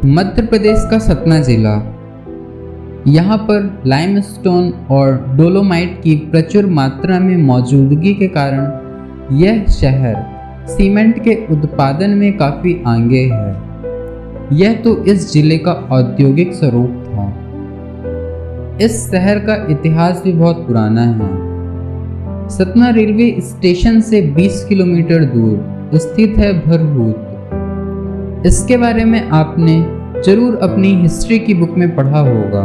मध्य प्रदेश का सतना जिला। यहाँ पर लाइमस्टोन और डोलोमाइट की प्रचुर मात्रा में मौजूदगी के कारण यह शहर सीमेंट के उत्पादन में काफ़ी आगे है। यह तो इस जिले का औद्योगिक स्वरूप था। इस शहर का इतिहास भी बहुत पुराना है। सतना रेलवे स्टेशन से 20 किलोमीटर दूर स्थित है भरहूत। इसके बारे में आपने जरूर अपनी हिस्ट्री की बुक में पढ़ा होगा।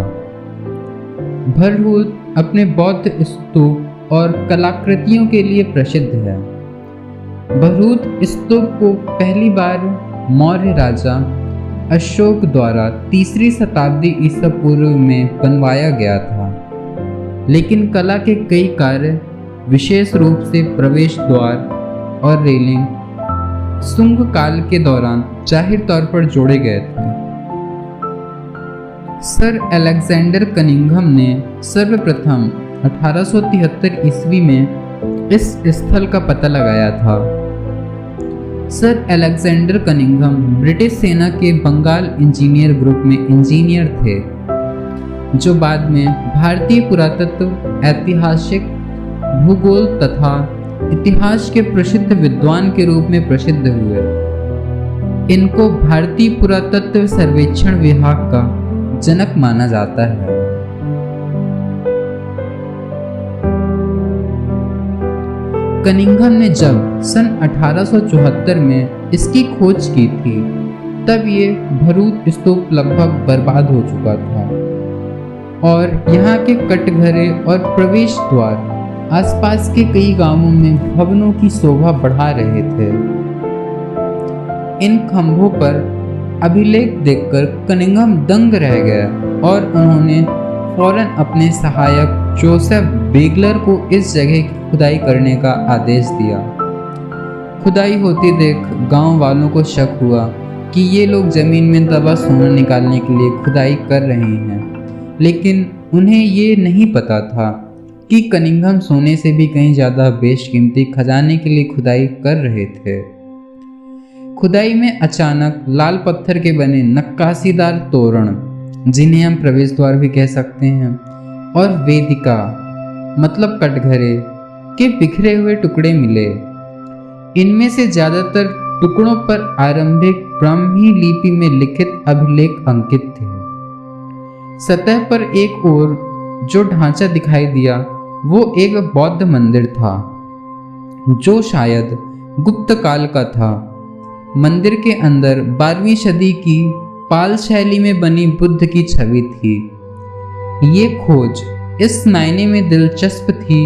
भरहूत अपने बौद्ध स्तूप और कलाकृतियों के लिए प्रसिद्ध है। भरहूत स्तूप को पहली बार मौर्य राजा अशोक द्वारा 3री शताब्दी ईसा पूर्व में बनवाया गया था, लेकिन कला के कई कार्य विशेष रूप से प्रवेश द्वार और रेलिंग शुंग काल के दौरान जाहिर तौर पर जोड़े गए थे। सर अलेक्जेंडर कनिंघम ने सर्वप्रथम 1873 ईस्वी में इस स्थल का पता लगाया था। सर अलेक्जेंडर कनिंघम ब्रिटिश सेना के बंगाल इंजीनियर ग्रुप में इंजीनियर थे, जो बाद में भारतीय पुरातत्व, ऐतिहासिक, भूगोल तथा इतिहास के प्रसिद्ध विद्वान के रूप में प्रसिद्ध हुए। इनको भारतीय पुरातत्व सर्वेक्षण विभाग का जनक माना जाता है। कनिंघम ने जब सन 1874 में इसकी खोज की थी, तब ये भरहूत स्तूप लगभग बर्बाद हो चुका था और यहाँ के कटघरे और प्रवेश द्वार आसपास के कई गांवों में भवनों की शोभा बढ़ा रहे थे। इन खंभों पर अभिलेख देखकर कनिंघम दंग रह गए और उन्होंने फौरन अपने सहायक जोसेफ बेगलर को इस जगह की खुदाई करने का आदेश दिया। खुदाई होती देख गांव वालों को शक हुआ कि ये लोग जमीन में दबा सोना निकालने के लिए खुदाई कर रहे हैं, लेकिन उन्हें ये नहीं पता था कि कनिंघम सोने से भी कहीं ज़्यादा बेशकीमती खजाने के लिए खुदाई कर रहे थे। खुदाई में अचानक लाल पत्थर के बने नक्काशीदार तोरण, जिन्हें हम प्रवेश द्वार भी कह सकते हैं, और वेदिका मतलब कटघरे के बिखरे हुए टुकड़े मिले। इनमें से ज़्यादातर टुकड़ों पर आरंभिक ब्राह्मी लिपि में लिखित अभिलेख अंकित थे। सतह पर एक ओर जो ढांचा दिखाई दिया वो एक बौद्ध मंदिर था, जो शायद गुप्त काल का था। मंदिर के अंदर 12वीं सदी की पाल शैली में बनी बुद्ध की छवि थी। ये खोज इस मायने में दिलचस्प थी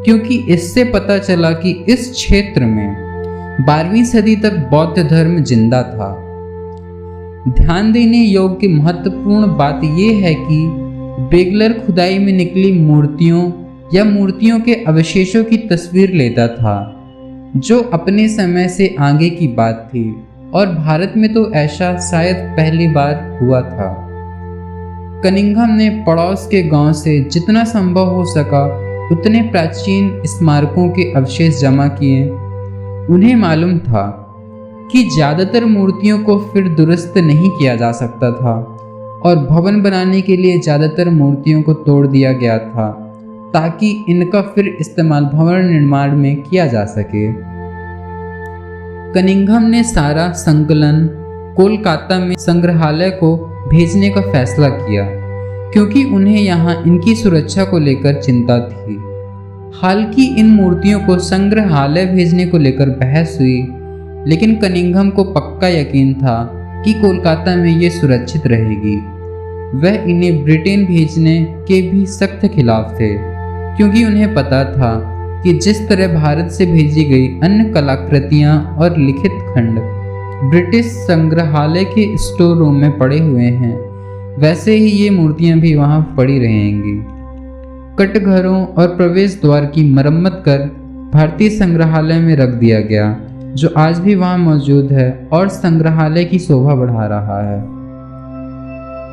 क्योंकि इससे पता चला कि इस क्षेत्र में 12वीं सदी तक बौद्ध धर्म जिंदा था। ध्यान देने योग्य महत्वपूर्ण बात यह है कि बेगलर खुदाई में निकली मूर्तियों या मूर्तियों के अवशेषों की तस्वीर लेता था, जो अपने समय से आगे की बात थी और भारत में तो ऐसा शायद पहली बार हुआ था। कनिंघम ने पड़ोस के गांव से जितना संभव हो सका उतने प्राचीन स्मारकों के अवशेष जमा किए। उन्हें मालूम था कि ज़्यादातर मूर्तियों को फिर दुरुस्त नहीं किया जा सकता था और भवन बनाने के लिए ज़्यादातर मूर्तियों को तोड़ दिया गया था, ताकि इनका फिर इस्तेमाल भवन निर्माण में किया जा सके। कनिंघम ने सारा संकलन कोलकाता में संग्रहालय को भेजने का फैसला किया, क्योंकि उन्हें यहाँ इनकी सुरक्षा को लेकर चिंता थी। हालांकि इन मूर्तियों को संग्रहालय भेजने को लेकर बहस हुई, लेकिन कनिंघम को पक्का यकीन था कि कोलकाता में ये सुरक्षित रहेगी। वह इन्हें ब्रिटेन भेजने के भी सख्त खिलाफ थे, क्योंकि उन्हें पता था कि जिस तरह भारत से भेजी गई अन्य कलाकृतियाँ और लिखित खंड ब्रिटिश संग्रहालय के स्टोर रूम में पड़े हुए हैं, वैसे ही ये मूर्तियाँ भी वहाँ पड़ी रहेंगी। कटघरों और प्रवेश द्वार की मरम्मत कर भारतीय संग्रहालय में रख दिया गया, जो आज भी वहाँ मौजूद है और संग्रहालय की शोभा बढ़ा रहा है।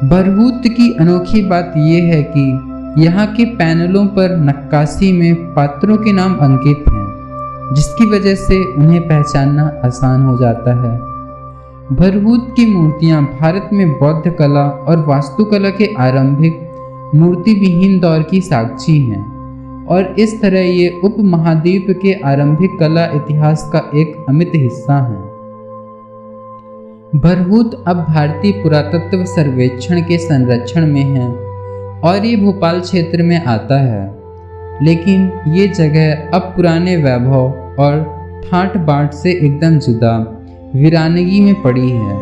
भरहूत की अनोखी बात यह है कि यहाँ के पैनलों पर नक्काशी में पात्रों के नाम अंकित हैं, जिसकी वजह से उन्हें पहचानना आसान हो जाता है। भरहूत की मूर्तियां भारत में बौद्ध कला और वास्तुकला के आरंभिक मूर्ति विहीन दौर की साक्षी हैं और इस तरह ये उपमहाद्वीप के आरंभिक कला इतिहास का एक अमिट हिस्सा हैं। भरहूत अब भारतीय पुरातत्व सर्वेक्षण के संरक्षण में है और ये भोपाल क्षेत्र में आता है, लेकिन ये जगह अब पुराने वैभव और ठाट बाट से एकदम जुदा वीरानगी में पड़ी है।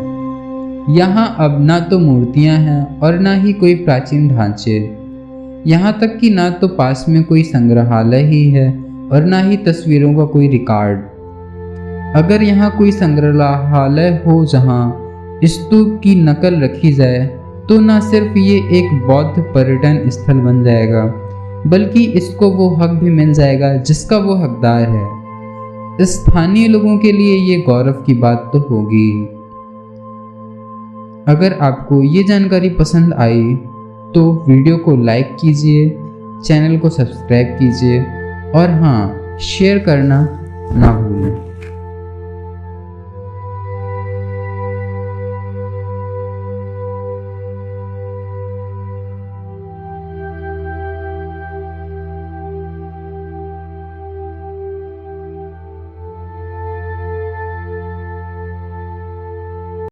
यहाँ अब ना तो मूर्तियाँ हैं और ना ही कोई प्राचीन ढांचे, यहाँ तक कि ना तो पास में कोई संग्रहालय ही है और ना ही तस्वीरों का कोई रिकॉर्ड। अगर यहाँ कोई संग्रहालय हो जहाँ स्तूप की नकल रखी जाए तो न सिर्फ ये एक बौद्ध पर्यटन स्थल बन जाएगा, बल्कि इसको वो हक भी मिल जाएगा जिसका वो हकदार है। स्थानीय लोगों के लिए ये गौरव की बात तो होगी। अगर आपको ये जानकारी पसंद आई तो वीडियो को लाइक कीजिए, चैनल को सब्सक्राइब कीजिए और हाँ, शेयर करना ना भूलें।